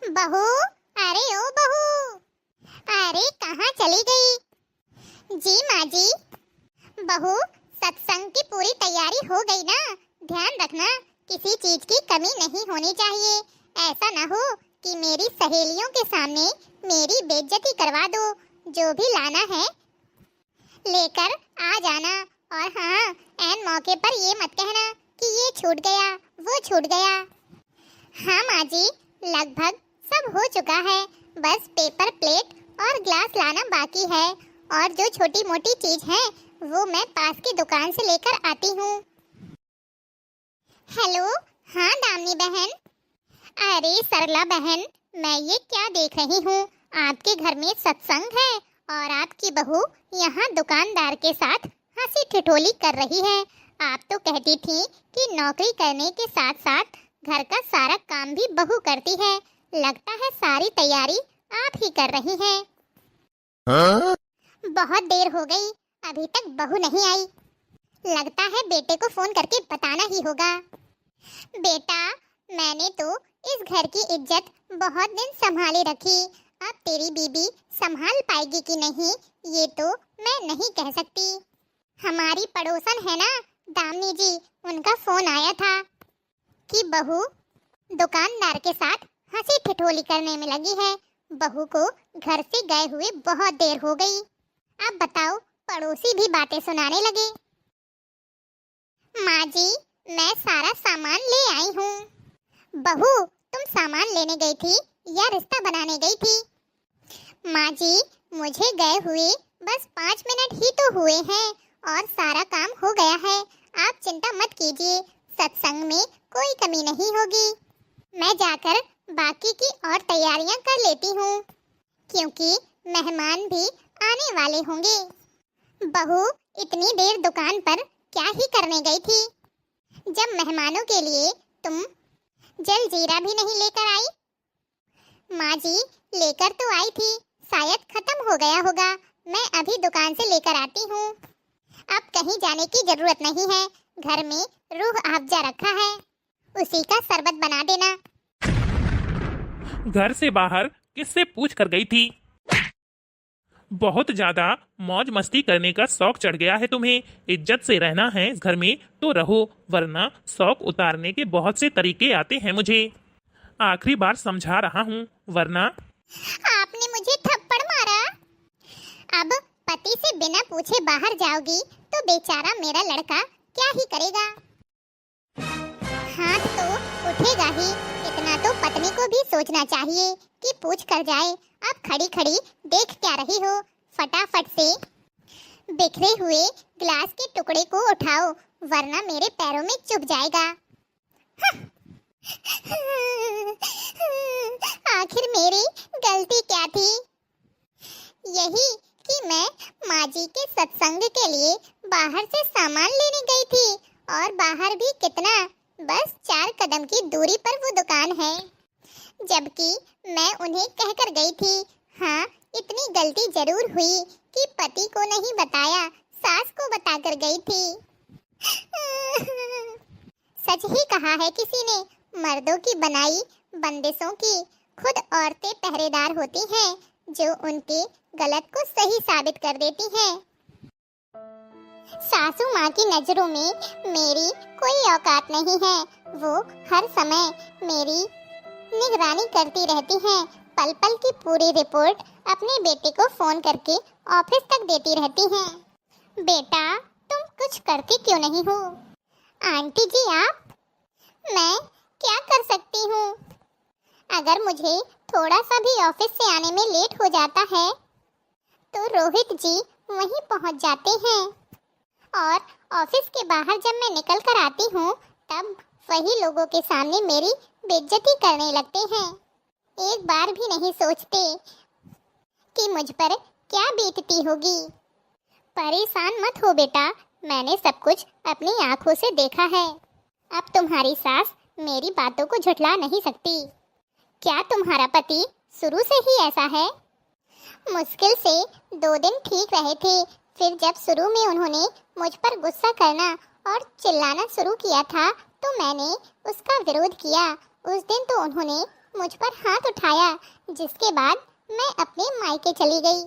बहू, अरे ओ बहू, अरे कहाँ चली गई? जी माँ जी। बहू, सत्संग की पूरी तैयारी हो गई ना? ध्यान रखना, किसी चीज की कमी नहीं होनी चाहिए। ऐसा ना हो कि मेरी सहेलियों के सामने मेरी बेइज्जती करवा दो। जो भी लाना है लेकर आ जाना। और हाँ, ऐन मौके पर ये मत कहना कि ये छूट गया, वो छूट गया। हाँ माँ जी, लगभग सब हो चुका है। बस पेपर प्लेट और ग्लास लाना बाकी है। और जो छोटी मोटी चीज है वो मैं पास की दुकान से लेकर आती हूँ। हेलो, हाँ दामिनी बहन। अरे सरला बहन, मैं ये क्या देख रही हूँ? आपके घर में सत्संग है और आपकी बहू यहाँ दुकानदार के साथ हंसी ठिठोली कर रही है। आप तो कहती थी कि नौकरी करने के साथ साथ घर का सारा काम भी बहू करती है। लगता है सारी तैयारी आप ही कर रही हैं। हाँ? बहुत देर हो गई, अभी तक बहू नहीं आई। लगता है बेटे को फोन करके बताना ही होगा। बेटा, मैंने तो इस घर की इज्जत बहुत दिन संभाले रखी। अब तेरी बीबी संभाल पाएगी कि नहीं, ये तो मैं नहीं कह सकती। हमारी पड़ोसन है ना दामिनी जी, उनका फोन आया था कि बहू दुकानदार के साथ हंसी ठिठोली करने में लगी है। बहू को घर से गए हुए बहुत देर हो गई। अब बताओ, पड़ोसी भी बातें सुनाने लगे। माँ जी, मैं सारा सामान ले आई हूँ। बहू, तुम सामान लेने गई थी या रिश्ता बनाने गई थी? माँ जी, मुझे गए हुए बस 5 मिनट ही तो हुए हैं और सारा काम हो गया है। आप चिंता मत कीजिए, सत्संग में कोई कमी नहीं होगी। मैं जाकर बाकी की और तैयारियां कर लेती हूँ, क्योंकि मेहमान भी आने वाले होंगे। बहू, इतनी देर दुकान पर क्या ही करने गई थी, जब मेहमानों के लिए तुम जल जीरा भी नहीं लेकर आई? माँ जी, लेकर तो आई थी, शायद खत्म हो गया होगा। मैं अभी दुकान से लेकर आती हूँ। अब कहीं जाने की जरूरत नहीं है, घर में रूह अफ़ज़ा रखा है, उसी का शरबत बना देना। घर से बाहर किससे पूछ कर गई थी? बहुत ज्यादा मौज मस्ती करने का शौक चढ़ गया है तुम्हें। इज्जत से रहना है इस घर में तो रहो, वरना शौक उतारने के बहुत से तरीके आते हैं मुझे। आखिरी बार समझा रहा हूँ, वरना। आपने मुझे थप्पड़ मारा। अब पति से बिना पूछे बाहर जाओगी तो बेचारा मेरा लड़का क्या ही करेगा? हाथ तो उठेगा ही, इतना तो पत्नी को भी सोचना चाहिए कि पूछ कर जाए। अब खड़ी खड़ी देख क्या रही हो? फटाफट से बिखरे हुए ग्लास के टुकड़े को उठाओ, वरना मेरे पैरों में चुभ जाएगा। आखिर मेरी गलती क्या थी? यही कि मैं माँ जी के सत्संग के लिए बाहर से सामान लेने गई थी, और बाहर भी कितना, बस 4 कदम की दूरी पर वो दुकान है, जबकि मैं उन्हें कहकर गई थी। हाँ, इतनी गलती जरूर हुई कि पति को नहीं बताया, सास को बताकर गई थी। सच ही कहा है किसी ने, मर्दों की बनाई बंदिशों की खुद औरतें पहरेदार होती हैं, जो उनके गलत को सही साबित कर देती हैं। सासू माँ की नजरों में मेरी कोई औकात नहीं है। वो हर समय मेरी निगरानी करती रहती हैं, पल पल की पूरी रिपोर्ट अपने बेटे को फोन करके ऑफिस तक देती रहती हैं। बेटा, तुम कुछ करती क्यों नहीं हो? आंटी जी आप? मैं क्या कर सकती हूँ? अगर मुझे थोड़ा सा भी ऑफिस से आने में लेट हो जाता है तो रोहित जी वहीं पहुँच जाते हैं, और ऑफिस के बाहर जब मैं निकल कर आती हूँ तब वही लोगों के सामने मेरी बेइज्जती करने लगते हैं। एक बार भी नहीं सोचते कि मुझ पर क्या बीतती होगी। परेशान मत हो बेटा, मैंने सब कुछ अपनी आंखों से देखा है। अब तुम्हारी सास मेरी बातों को झुठला नहीं सकती। क्या तुम्हारा पति शुरू से ही ऐसा है? मुश्किल से 2 दिन ठीक रहे थे, फिर जब शुरू में उन्होंने मुझ पर गुस्सा करना और चिल्लाना शुरू किया था तो मैंने उसका विरोध किया। उस दिन तो उन्होंने मुझ पर हाथ उठाया, जिसके बाद मैं अपने मायके चली गई।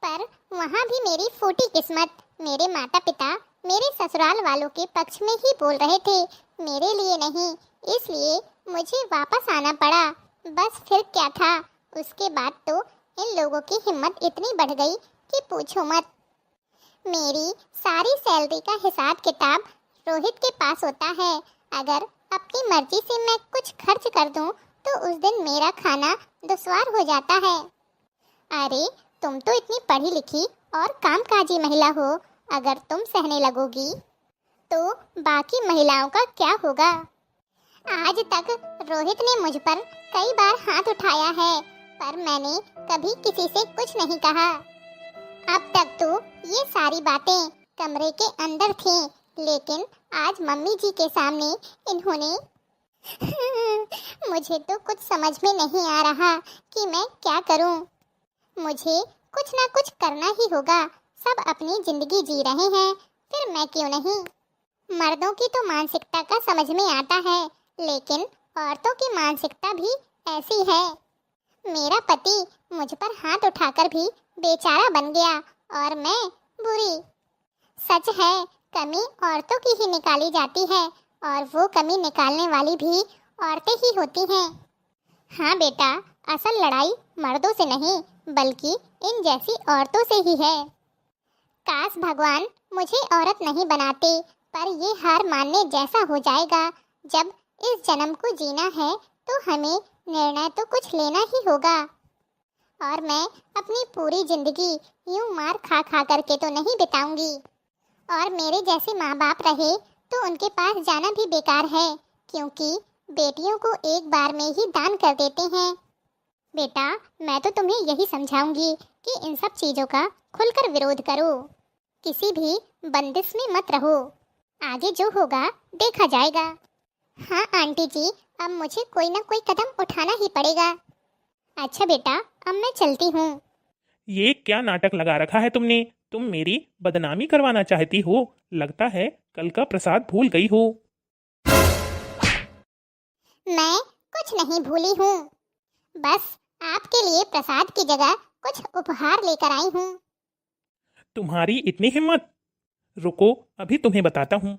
पर वहाँ भी मेरी फूटी किस्मत, मेरे माता पिता मेरे ससुराल वालों के पक्ष में ही बोल रहे थे, मेरे लिए नहीं। इसलिए मुझे वापस आना पड़ा। बस फिर क्या था, उसके बाद तो इन लोगों की हिम्मत इतनी बढ़ गई कि पूछो मत। मेरी सारी सैलरी का हिसाब किताब रोहित के पास होता है। अगर अपनी मर्जी से मैं कुछ खर्च कर दूं तो उस दिन मेरा खाना दुश्वार हो जाता है। अरे तुम तो इतनी पढ़ी लिखी और कामकाजी महिला हो, अगर तुम सहने लगोगी तो बाकी महिलाओं का क्या होगा। आज तक रोहित ने मुझ पर कई बार हाथ उठाया है, पर मैंने कभी किसी से कुछ नहीं कहा। अब तक तो ये सारी बातें कमरे के अंदर थीं, लेकिन आज मम्मी जी के सामने इन्होंने मुझे तो कुछ समझ में नहीं आ रहा कि मैं क्या करूं। मुझे कुछ ना कुछ करना ही होगा। सब अपनी जिंदगी जी रहे हैं, फिर मैं क्यों नहीं। मर्दों की तो मानसिकता का समझ में आता है, लेकिन औरतों की मानसिकता भी ऐसी है। मेरा पति मुझ पर हाथ उठाकर भी बेचारा बन गया और मैं बुरी। सच है, कमी औरतों की ही निकाली जाती है और वो कमी निकालने वाली भी औरतें ही होती हैं। हाँ बेटा, असल लड़ाई मर्दों से नहीं बल्कि इन जैसी औरतों से ही है। काश भगवान मुझे औरत नहीं बनाते, पर ये हार मानने जैसा हो जाएगा। जब इस जन्म को जीना है तो हमें निर्णय तो कुछ लेना ही होगा। और मैं अपनी पूरी जिंदगी यूं मार खा खा करके तो नहीं बिताऊंगी। और मेरे जैसे माँ बाप रहे तो उनके पास जाना भी बेकार है, क्योंकि बेटियों को एक बार में ही दान कर देते हैं। बेटा, मैं तो तुम्हें यही समझाऊंगी कि इन सब चीजों का खुलकर विरोध करो, किसी भी बंदिश में मत रहो। आगे जो होगा देखा जाएगा। हाँ आंटी जी, अब मुझे कोई ना कोई कदम उठाना ही पड़ेगा। अच्छा बेटा, अब मैं चलती हूँ। ये क्या नाटक लगा रखा है तुमने? तुम मेरी बदनामी करवाना चाहती हो। लगता है कल का प्रसाद भूल गई हो। मैं कुछ नहीं भूली हूँ, बस आपके लिए प्रसाद की जगह कुछ उपहार लेकर आई हूँ। तुम्हारी इतनी हिम्मत? रुको, अभी तुम्हें बताता हूँ।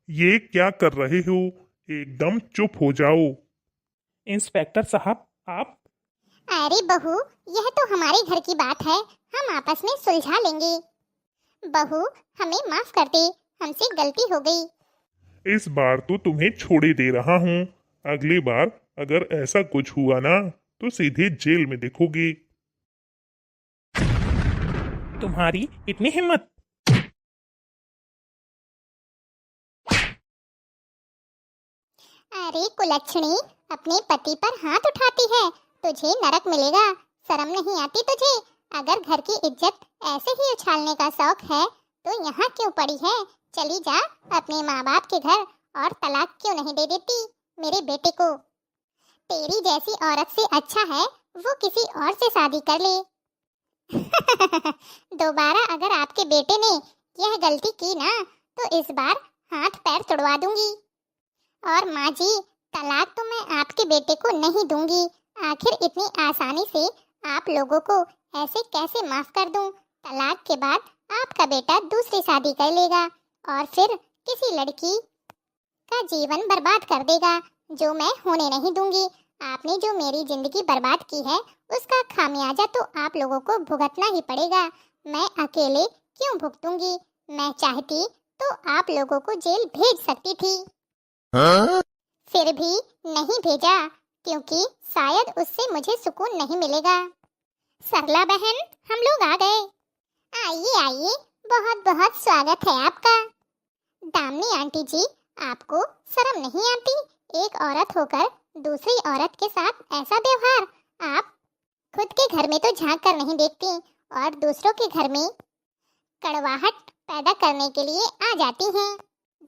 ये क्या कर रहे हो? एकदम चुप हो जाओ। इंस्पेक्टर साहब, आप? अरे बहू, यह तो हमारे घर की बात है, हम आपस में सुलझा लेंगे। बहू, हमें माफ कर दे, हमसे गलती हो गई। इस बार तो तुम्हें छोड़े दे रहा हूँ। अगली बार अगर ऐसा कुछ हुआ ना तो सीधे जेल में देखोगे। तुम्हारी इतनी हिम्मत? अरे कुलच्छणी, अपने पति पर हाथ उठाती है, तुझे नरक मिलेगा। शर्म नहीं आती तुझे? अगर घर की इज्जत ऐसे ही उछालने का शौक है तो यहाँ क्यों पड़ी है? चली जा अपने माँ बाप के घर और तलाक क्यों नहीं दे देती मेरे बेटे को। तेरी जैसी औरत से अच्छा है वो किसी और से शादी कर ले। दोबारा अगर आपके बेटे ने यह गलती की ना तो इस बार हाथ पैर तुड़वा दूंगी। और माँ जी, तलाक तो मैं आपके बेटे को नहीं दूंगी। आखिर इतनी आसानी से आप लोगों को ऐसे कैसे माफ कर दूं? तलाक के बाद आपका बेटा दूसरी शादी कर लेगा और फिर किसी लड़की का जीवन बर्बाद कर देगा, जो मैं होने नहीं दूंगी। आपने जो मेरी जिंदगी बर्बाद की है उसका खामियाजा तो आप लोगों को भुगतना ही पड़ेगा। मैं अकेले क्यों भुगतूंगी? मैं चाहती तो आप लोगों को जेल भेज सकती थी। फिर भी नहीं भेजा, क्योंकि शायद उससे मुझे सुकून नहीं मिलेगा। सरला बहन, हम लोग आ गए। आइए आइए, बहुत बहुत स्वागत है आपका। दामिनी आंटी जी, आपको शर्म नहीं आती? एक औरत होकर दूसरी औरत के साथ ऐसा व्यवहार? आप खुद के घर में तो झांक कर नहीं देखती और दूसरों के घर में कड़वाहट पैदा करने के लिए आ जाती हैं।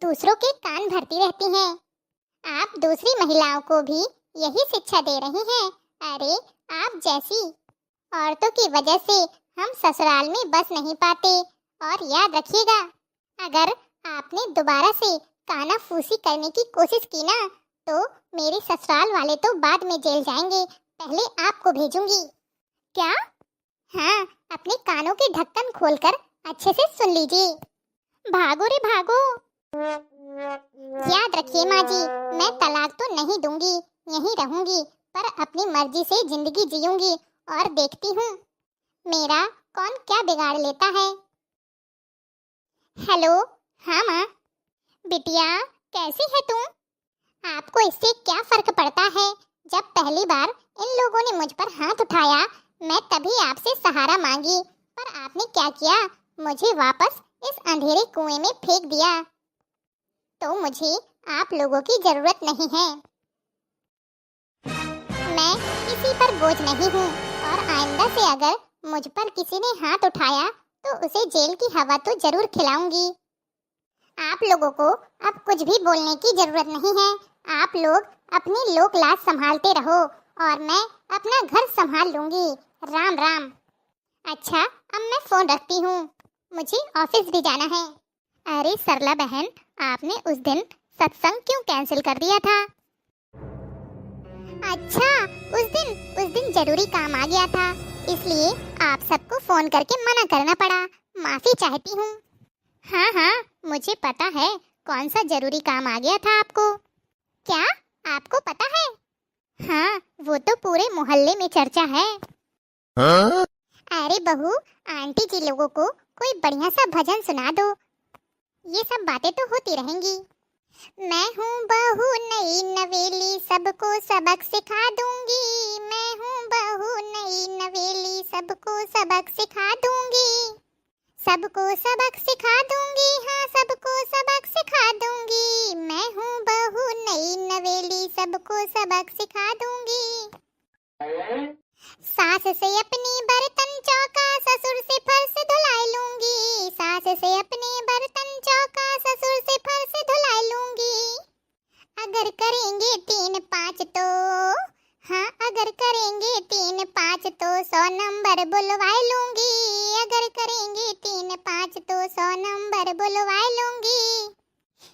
दूसरों के कान भरती रहती हैं। आप दूसरी महिलाओं को भी यही शिक्षा दे रही हैं। अरे आप जैसी औरतों की वजह से हम ससुराल में बस नहीं पाते। और याद रखिएगा, अगर आपने दोबारा से कानाफूसी करने की कोशिश की ना तो मेरे ससुराल वाले तो बाद में जेल जाएंगे, पहले आपको भेजूंगी। क्या? हाँ, अपने कानों के ढक्कन खोलकर अच्छे से सुन लीजिए। भागो रे भागो। याद रखिए माँ जी, मैं तलाक तो नहीं दूंगी, यहीं रहूंगी, पर अपनी मर्जी से जिंदगी जीऊंगी और देखती हूँ मेरा कौन क्या बिगाड़ लेता है। हेलो। हाँ माँ। बिटिया कैसी है तुम? आपको इससे क्या फर्क पड़ता है? जब पहली बार इन लोगों ने मुझ पर हाथ उठाया, मैं तभी आपसे सहारा मांगी, पर आपने क्या किया? मुझे वापस इस अंधेरे कुएं में फेंक दिया। तो मुझे आप लोगों की जरूरत नहीं है। मैं किसी पर बोझ नहीं हूँ, और आइंदा से अगर मुझ पर किसी ने हाथ उठाया तो उसे जेल की हवा तो जरूर खिलाऊंगी। आप लोगों को अब कुछ भी बोलने की जरूरत नहीं है। आप लोग अपनी लोक लाज संभालते रहो और मैं अपना घर संभाल लूंगी। राम राम। अच्छा, अब मैं फोन रखती हूँ, मुझे ऑफिस भी जाना है। अरे सरला बहन, आपने उस दिन सत्संग क्यों कैंसिल कर दिया था? अच्छा, उस दिन जरूरी काम आ गया था, इसलिए आप सबको फोन करके मना करना पड़ा। माफी चाहती हूँ। हाँ हाँ, मुझे पता है कौन सा जरूरी काम आ गया था आपको। क्या आपको पता है? हाँ, वो तो पूरे मोहल्ले में चर्चा है। हाँ? अरे बहू, आंटी जी लोगों को कोई बढ़िया सा भजन सुना दो। ये सब बातें तो होती रहेंगी। मैं हूँ बहू नई नवेली, सबको सबक सिखा दूंगी। मैं हूँ बहू नई नवेली, सबको सबक सिखा दूंगी। सबको सबक सिखा दूंगी, हाँ सबको सबक सिखा दूंगी। मैं हूँ बहू नई नवेली, सबको सबक सिखा दूंगी। सास से अपनी बर्तन चौका, ससुर से फर्श धुलाई लूंगी। सास से अपने बर्तन चौका, ससुर से फर्श धुलाई लूंगी। अगर करेंगे 3-5 तो, हाँ अगर करेंगे 3-5 तो 100 नंबर बुलवाई लूंगी। अगर करेंगे 3-5 तो 100 नंबर बुलवाई लूंगी।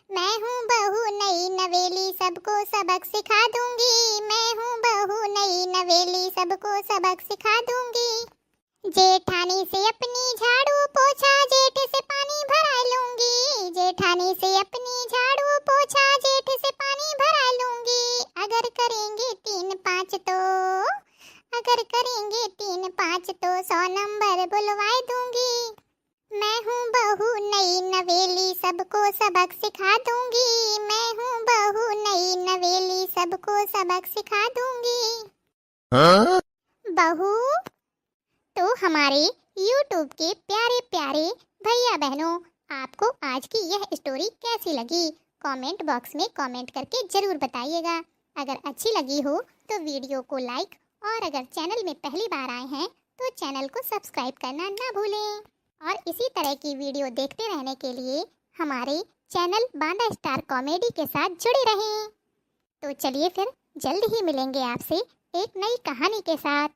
मैं हूँ बहू नई नवेली, सबको सबक सिखा दूंगी। मैं हूँ बहू नई नवेली, सबको सबक सिखा दूंगी। जेठानी से अपनी झाड़ू पोछा, जेठ से पानी भरा लूंगी। जेठानी से अपनी झाड़ू पोछा, जेठ से पानी भरा लूंगी। अगर करेंगे 3-5 तो, अगर करेंगे 3-5 तो 100 नंबर बुलवाई दूंगी। मैं हूँ बहू नई नवेली, सबको सबक सिखा दूंगी। मैं हूँ बहू नई नवेली, सबको सबक सिखा दूंगी। हाँ? बहू, तो हमारे YouTube के प्यारे प्यारे भैया बहनों, आपको आज की यह स्टोरी कैसी लगी? कमेंट बॉक्स में कमेंट करके जरूर बताइएगा। अगर अच्छी लगी हो तो वीडियो को लाइक, और अगर चैनल में पहली बार आए हैं तो चैनल को सब्सक्राइब करना ना भूलें। और इसी तरह की वीडियो देखते रहने के लिए हमारे चैनल बांदा स्टार कॉमेडी के साथ जुड़े रहें। तो चलिए फिर जल्द ही मिलेंगे आपसे एक नई कहानी के साथ।